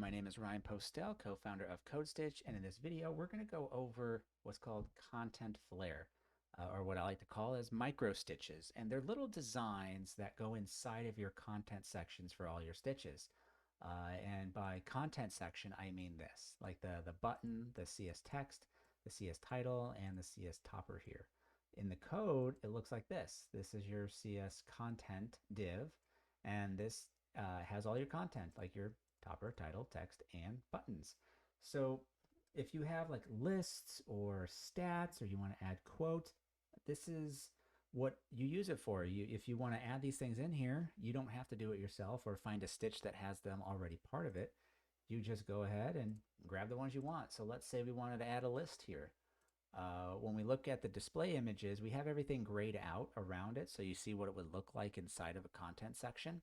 my name is Ryan Postel, co-founder of CodeStitch, and in this video we're going to go over what's called Content Flair, or what I like to call as micro stitches, and they're little designs that go inside of your content sections for all your stitches. And by content section, I mean this, like the button, the CS text, the CS title, and the CS topper here. In the code, it looks like this. This is your CS content div, and this has all your content, like your topper, title, text, and buttons. So if you have like lists or stats, or you want to add quote, this is what you use it for. If you want to add these things in here, you don't have to do it yourself or find a stitch that has them already part of it. You just go ahead and grab the ones you want. So let's say we wanted to add a list here. When we look at the display images, we have everything grayed out around it, so you see what it would look like inside of a content section.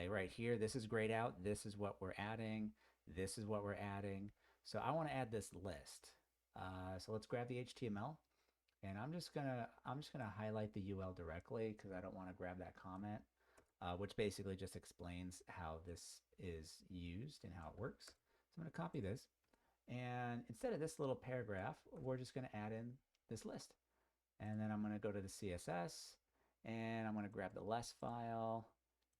Right here, this is grayed out. This is what we're adding. This is what we're adding. So I want to add this list. So let's grab the HTML, and I'm just gonna highlight the UL directly because I don't want to grab that comment, which basically just explains how this is used and how it works. So I'm going to copy this. And instead of this little paragraph, we're just going to add in this list. And then I'm going to go to the CSS, and I'm going to grab the less file.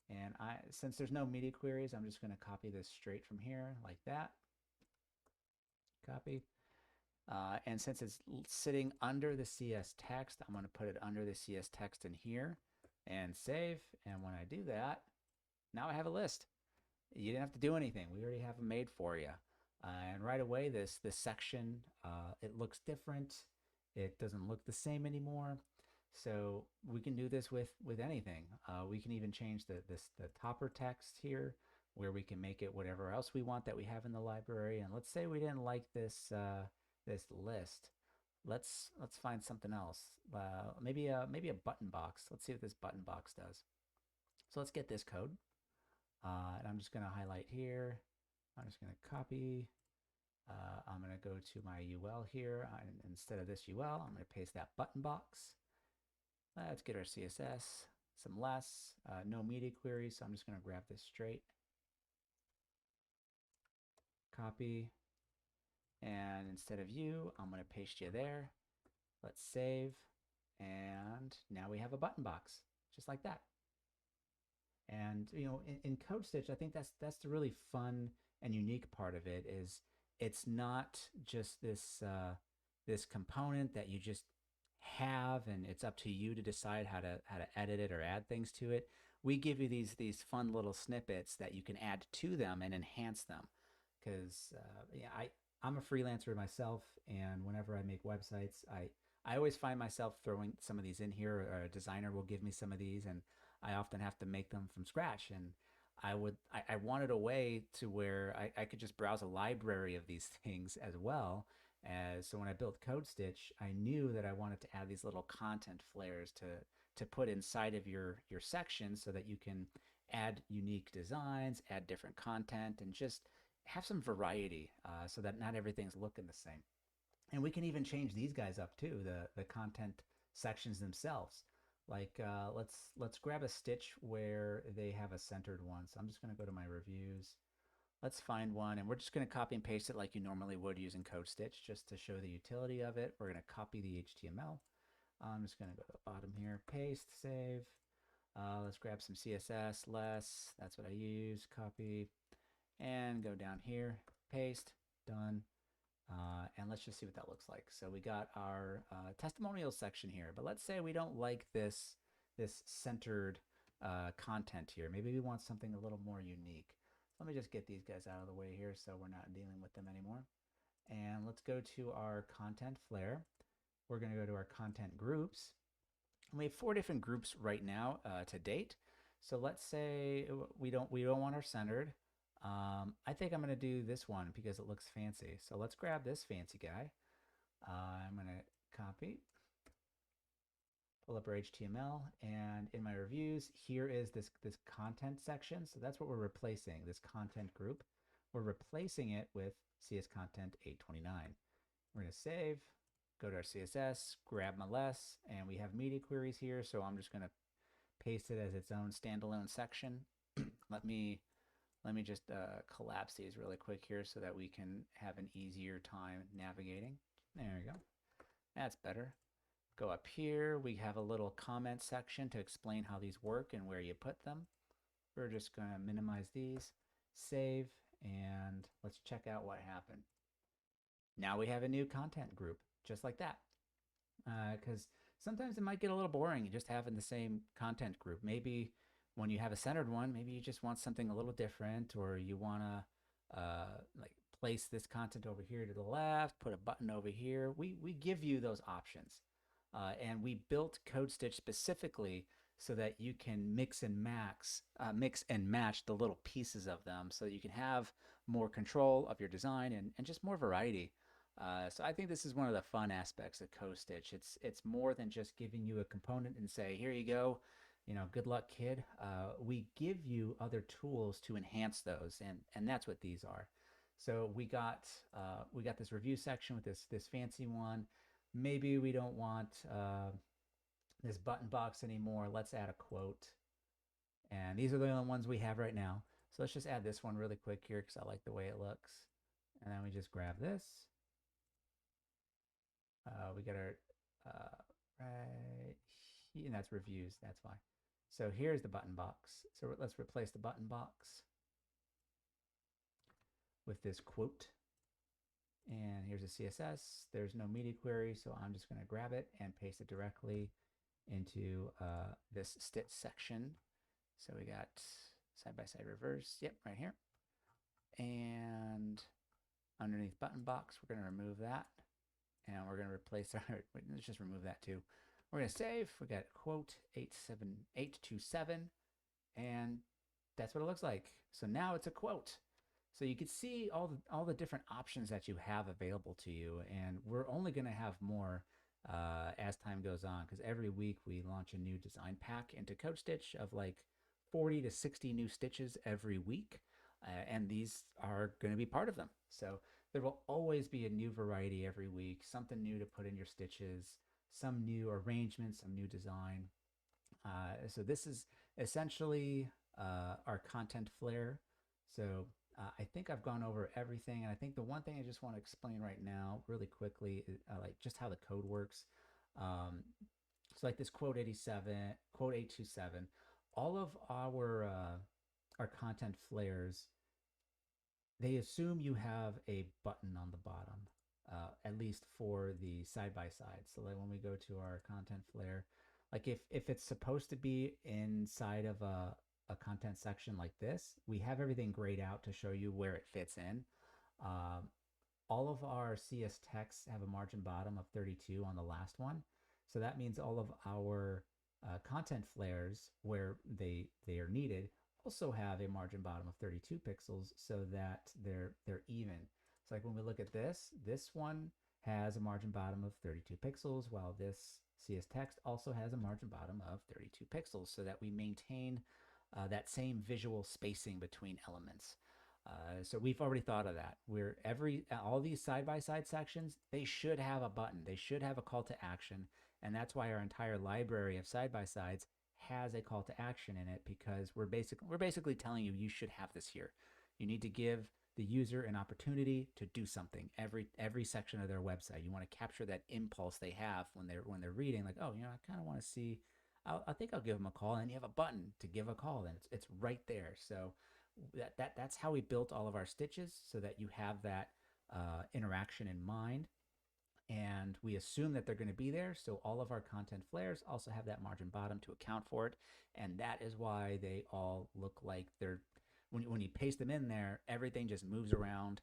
And since there's no media queries, I'm just going to copy this straight from here like that. Copy. And since it's sitting under the CS text, I'm going to put it under the CS text in here and save. And when I do that, now I have a list. You didn't have to do anything. We already have them made for you. And right away, this section, it looks different. It doesn't look the same anymore. So we can do this with anything. We can even change the topper text here, where we can make it whatever else we want that we have in the library. And let's say we didn't like this this list. Let's find something else. Maybe a button box. Let's see what this button box does. So let's get this code. And I'm just going to highlight here. I'm just going to copy. I'm going to go to my UL here. Instead of this UL, I'm going to paste that button box. Let's get our CSS, some less, no media queries. So I'm just going to grab this straight. Copy. And instead of you, I'm going to paste you there. Let's save. And now we have a button box, just like that. And you know, in CodeStitch, I think that's the really fun and unique part of it is it's not just this this component that you just have and it's up to you to decide how to edit it or add things to it. We give you these fun little snippets that you can add to them and enhance them. Because yeah, I'm a freelancer myself, and whenever I make websites, I always find myself throwing some of these in here, or a designer will give me some of these, and I often have to make them from scratch. And I wanted a way to where I could just browse a library of these things as well. So when I built CodeStitch, I knew that I wanted to add these little content flares to put inside of your section so that you can add unique designs, add different content, and just have some variety so that not everything's looking the same. And we can even change these guys up too, the content sections themselves. Like let's grab a stitch where they have a centered one. So I'm just going to go to my reviews. Let's find one, and we're just going to copy and paste it like you normally would using CodeStitch, just to show the utility of it. We're going to copy the HTML. I'm just going to go to the bottom here, paste, save. Let's grab some CSS, less. That's what I use. Copy, and go down here, paste, done. And let's just see what that looks like. So we got our testimonial section here, but let's say we don't like this centered content here. Maybe we want something a little more unique. Let me just get these guys out of the way here so we're not dealing with them anymore. And let's go to our content flare. We're going to go to our content groups. And we have 4 different groups right now to date. So let's say we don't want our centered. I think I'm going to do this one because it looks fancy. So let's grab this fancy guy. I'm going to copy, pull up our HTML, and in my reviews, here is this content section. So that's what we're replacing, this content group. We're replacing it with CS Content 829. We're going to save, go to our CSS, grab my less, and we have media queries here. So I'm just going to paste it as its own standalone section. Let me Let me just collapse these really quick here so that we can have an easier time navigating. There we go. That's better. Go up here. We have a little comment section to explain how these work and where you put them. We're just going to minimize these, save, and let's check out what happened. Now we have a new content group, just like that. Because sometimes it might get a little boring just having the same content group. Maybe when you have a centered one, maybe you just want something a little different, or you want to like place this content over here to the left, put a button over here. We give you those options. And we built CodeStitch specifically so that you can mix and match the little pieces of them so that you can have more control of your design and just more variety. So I think this is one of the fun aspects of CodeStitch. It's more than just giving you a component and say, here you go, good luck, kid. We give you other tools to enhance those, and that's what these are. So we got this review section with this fancy one. Maybe we don't want this button box anymore. Let's add a quote. And these are the only ones we have right now. So let's just add this one really quick here because I like the way it looks. And then we just grab this. We got our right here, and that's reviews. That's fine. So here's the button box. So let's replace the button box with this quote. And here's a CSS. There's no media query, so I'm just going to grab it and paste it directly into this stitch section. So we got side-by-side reverse, yep, right here. And underneath button box, we're going to remove that. And we're going to replace our, let's just remove that too. We're going to save. We got quote 87827, and that's what it looks like. So now it's a quote. So you can see all the different options that you have available to you, and we're only going to have more as time goes on, because every week we launch a new design pack into CodeStitch of like 40 to 60 new stitches every week, and these are going to be part of them. So there will always be a new variety every week, something new to put in your stitches, some new arrangement, some new design. So this is essentially our Content Flair. So I think I've gone over everything, and I think the one thing I just want to explain right now really quickly is like just how the code works. So like this quote 827, all of our content flares, they assume you have a button on the bottom, at least for the side-by-side. So like when we go to our content flare, like if it's supposed to be inside of a content section like this, we have everything grayed out to show you where it fits in. All of our CS texts have a margin bottom of 32 on the last one. So that means all of our content flares, where they are needed, also have a margin bottom of 32 pixels so that they're even. So like when we look at this one has a margin bottom of 32 pixels, while this CS text also has a margin bottom of 32 pixels, so that we maintain that same visual spacing between elements. So we've already thought of that. All these side-by-side sections, they should have a button. They should have a call to action, and that's why our entire library of side-by-sides has a call to action in it, because we're basically telling you should have this here. You need to give the user an opportunity to do something every section of their website. You want to capture that impulse they have when they're reading, like, oh, I kind of want to see. I think I'll give them a call, and you have a button to give a call, and it's right there. So that's how we built all of our stitches, so that you have that interaction in mind. And we assume that they're going to be there, so all of our content flares also have that margin bottom to account for it, and that is why they all look like they're, when you paste them in there, everything just moves around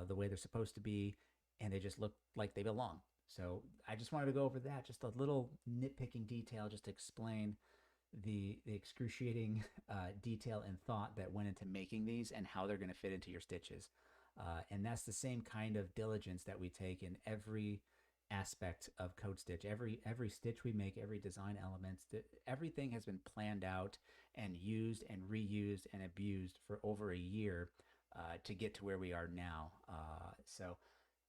the way they're supposed to be, and they just look like they belong. So I just wanted to go over that, just a little nitpicking detail, just to explain the excruciating detail and thought that went into making these and how they're going to fit into your stitches. And that's the same kind of diligence that we take in every aspect of CodeStitch. Every stitch we make, every design element, everything has been planned out and used and reused and abused for over a year to get to where we are now. So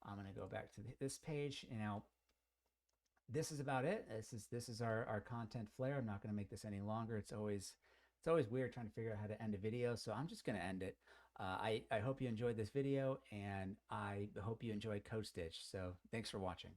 I'm going to go back to this page. Now, this is about it. This is our content flare. I'm not going to make this any longer. It's always It's always weird trying to figure out how to end a video, so I'm just going to end it. I hope you enjoyed this video, and I hope you enjoyed Code Stitch. So thanks for watching.